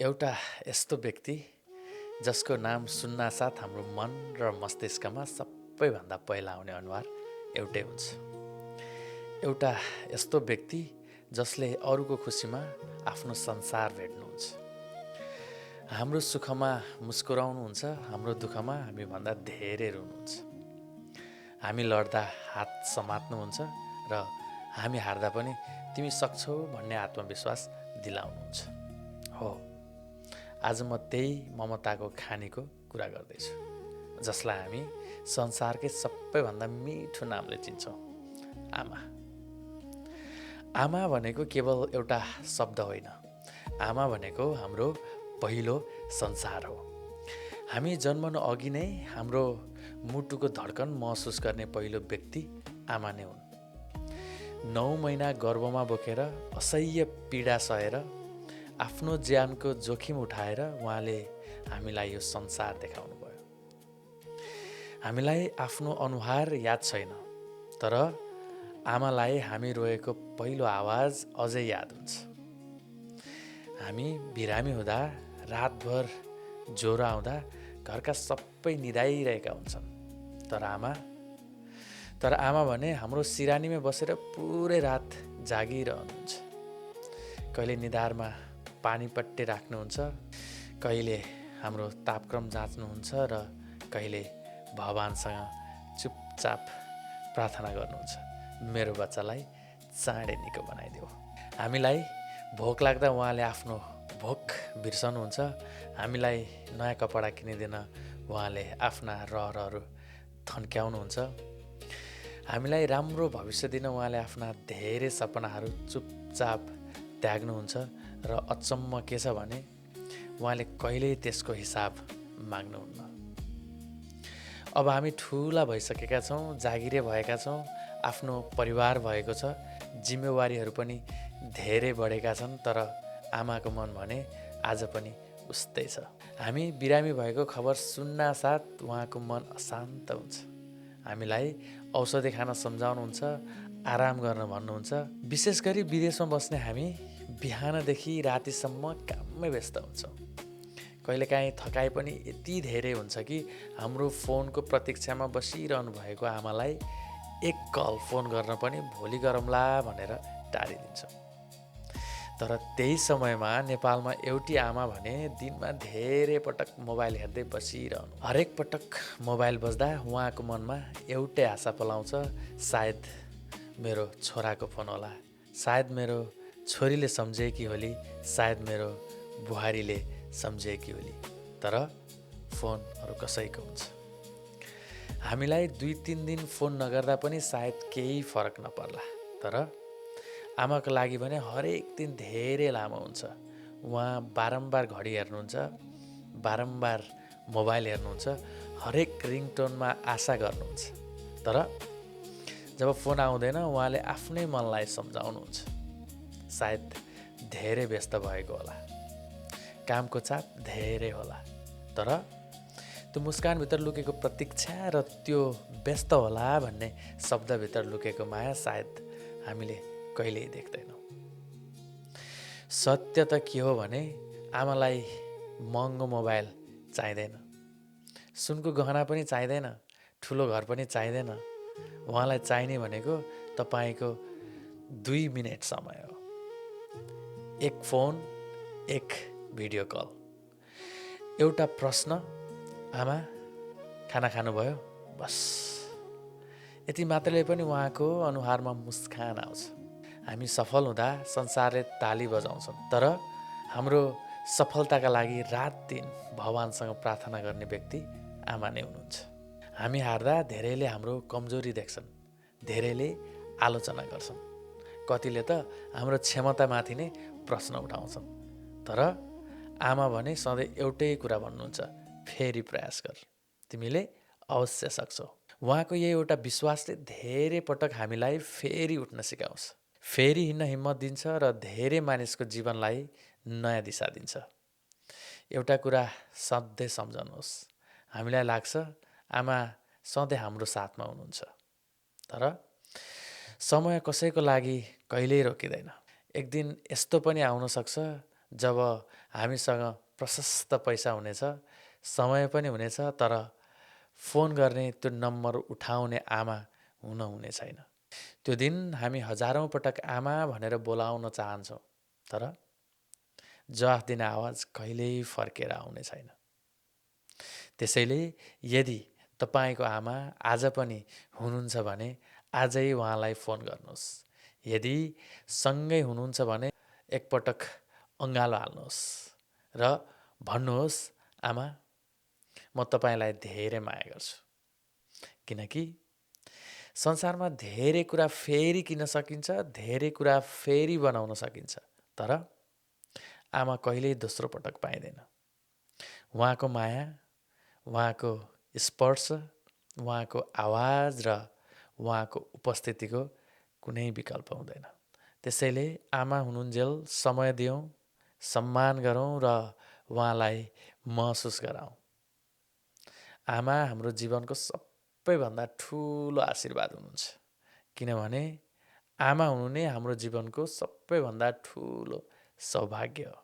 एउटा यस्तो व्यक्ति जसको नाम सुन्नासाथ हाम्रो मन र मस्तिष्कमा सबैभन्दा पहिला आउने अनुहार एउटै हुन्छ। एउटा यस्तो व्यक्ति जसले अरूको खुसीमा आफ्नो संसार भेट्नुहुन्छ। हाम्रो सुखमा मुस्कुराउनुहुन्छ, हाम्रो दुःखमा हामीभन्दा धेरै रुनुहुन्छ। हामी लड्दा हात समात्नुहुन्छ र हामी हार्दा पनि तिमी सक्छौ भन्ने आत्मविश्वास दिलाउनुहुन्छ। हो, आज म त्यही ममताको खानीको कुरा गर्दैछु, जसलाई हामी संसारकै सबैभन्दा मिठो नामले चिन्छौँ, आमा। आमा भनेको केवल एउटा शब्द होइन, आमा भनेको हाम्रो पहिलो संसार हो। हामी जन्मनु अघि नै हाम्रो मुटुको धड्कन महसुस गर्ने पहिलो व्यक्ति आमा नै हुन्। 9 महिना गर्भमा बोकेर असह्य पीडा सहेर आफ्नो ज्यानको जोखिम उठाएर उहाँले हामीलाई यो संसार देखाउनु भयो। हामीलाई आफ्नो अनुहार याद छैन, तर आमालाई हामी रोएको पहिलो आवाज अझै याद हुन्छ। हामी बिरामी हुँदा, रातभर ज्वरो आउँदा घरका सबै निदाइरहेका हुन्छन्, तर आमा भने हाम्रो सिरानीमा बसेर पुरै रात जागिरहनुहुन्छ। कहिले निधारमा पानी पट्टे राख्नुहुन्छ, कहिले हाम्रो तापक्रम जाँच्नुहुन्छ र कहिले भगवानसँग चुपचाप प्रार्थना गर्नुहुन्छ, मेरो बच्चालाई चाँडै निको बनाइदेऊ। हामीलाई भोक लाग्दा उहाँले आफ्नो भोक बिर्सनुहुन्छ। हामीलाई नयाँ कपडा किनिदिन उहाँले आफ्ना रहरहरू थन्क्याउनुहुन्छ। हामीलाई राम्रो भविष्य दिन उहाँले आफ्ना धेरै सपनाहरू चुपचाप त्याग्नुहुन्छ र अचम्म के छ भने उहाँले कहिल्यै त्यसको हिसाब माग्नुहुन्न। अब हामी ठुला भइसकेका छौँ, जागिरे भएका छौँ, आफ्नो परिवार भएको छ, जिम्मेवारीहरू पनि धेरै बढेका छन्, तर आमाको मन भने आज पनि उस्तै छ। हामी बिरामी भएको खबर सुन्नासाथ उहाँको मन अशान्त हुन्छ। हामीलाई औषधि खान सम्झाउनुहुन्छ, आराम गर्न भन्नुहुन्छ। विशेष गरी विदेशमा बस्ने हामी बिहानदेखि रातिसम्म काममै व्यस्त हुन्छौँ। कहिलेकाहीँ थकाइ पनि यति धेरै हुन्छ कि हाम्रो फोनको प्रतीक्षामा बसिरहनु भएको आमालाई एक कल फोन गर्न पनि भोलि गरौँला भनेर टारिदिन्छौँ। तर त्यही समयमा नेपालमा एउटी आमा भने दिनमा धेरै पटक मोबाइल हेर्दै बसिरहनु। हरेक पटक मोबाइल बज्दा उहाँको मनमा एउटै आशा पलाउँछ, सायद मेरो छोराको फोन होला, सायद मेरो छोरीले सम्झेकी होली, सायद मेरो बुहारीले सम्झेकी होली। तर फोन अरू कसैको हुन्छ। हामीलाई 2-3 दिन फोन नगर्दा पनि सायद केही फरक नपर्ला, तर आमाको लागि भने हरेक दिन धेरै लामो हुन्छ। उहाँ बारम्बार घडी हेर्नुहुन्छ, बारम्बार मोबाइल हेर्नुहुन्छ, हरेक रिङटोनमा आशा गर्नुहुन्छ। तर जब फोन आउँदैन उहाँले आफ्नै मनलाई सम्झाउनुहुन्छ। सायद धेरै व्यस्त भएको होला, कामको चाप धेरै होला, तर त्यो मुस्कानभित्र लुकेको प्रतीक्षा र त्यो व्यस्त होला भन्ने शब्दभित्र लुकेको माया सायद हामीले कहिल्यै देख्दैनौँ। सत्य त के हो भने आमालाई महँगो मोबाइल चाहिँदैन, सुनको गहना पनि चाहिँदैन, ठुलो घर पनि चाहिँदैन। उहाँलाई चाहिने भनेको तपाईँको 2 मिनेट समय हो। एक फोन, एक भिडियो कल, एउटा प्रश्न, आमा खाना खानुभयो, बस। यति मात्रले पनि उहाँको अनुहारमा मुस्कान आउँछ। हामी सफल हुँदा संसारले ताली बजाउँछन्, तर हाम्रो सफलताका लागि रात दिन भगवानसँग प्रार्थना गर्ने व्यक्ति आमा नै हुनुहुन्छ। हामी हार्दा धेरैले हाम्रो कमजोरी देख्छन्, धेरैले आलोचना गर्छन्, कतिले त हाम्रो क्षमतामाथि नै प्रश्न उठाउँछन्। तर आमा भने सधैँ एउटै कुरा भन्नुहुन्छ, फेरि प्रयास गर, तिमीले अवश्य सक्छौ। उहाँको यही एउटा विश्वासले धेरै पटक हामीलाई फेरि उठ्न सिकाउँछ, फेरि हिँड्न हिम्मत दिन्छ र धेरै मानिसको जीवनलाई नयाँ दिशा दिन्छ। एउटा कुरा सधैँ सम्झनुहोस्, हामीलाई लाग्छ आमा सधैँ हाम्रो साथमा हुनुहुन्छ, तर समय कसैको लागि कहिल्यै रोकिँदैन। एक दिन यस्तो पनि आउन सक्छ जब हामीसँग प्रशस्त पैसा हुनेछ, समय पनि हुनेछ, तर फोन गर्ने त्यो नम्बर उठाउने आमा हुने छैन। त्यो दिन हामी हजारौँ पटक आमा भनेर बोलाउन चाहन्छौँ, तर जवाफ दिने आवाज कहिल्यै फर्केर आउने छैन। त्यसैले यदि तपाईँको आमा आज पनि हुनुहुन्छ भने आजै उहाँलाई फोन गर्नुहोस्। यदि सँगै हुनुहुन्छ भने एकपटक अँगालो हाल्नुहोस् र भन्नुहोस्, आमा, म तपाईँलाई धेरै माया गर्छु। किनकि संसारमा धेरै कुरा फेरि किन्न सकिन्छ, धेरै कुरा फेरि बनाउन सकिन्छ, तर आमा कहिल्यै दोस्रो पटक पाइँदैन। उहाँको माया, उहाँको स्पर्श, उहाँको आवाज र उहाँको उपस्थितिको कुनै विकल्प हुँदैन। त्यसैले आमा हुनुन्जेल समय दियौँ, सम्मान गरौँ र उहाँलाई महसुस गराउँ। आमा हाम्रो जीवनको सबैभन्दा ठुलो आशीर्वाद हुनुहुन्छ, किनभने आमा हुनु नै हाम्रो जीवनको सबैभन्दा ठुलो सौभाग्य हो।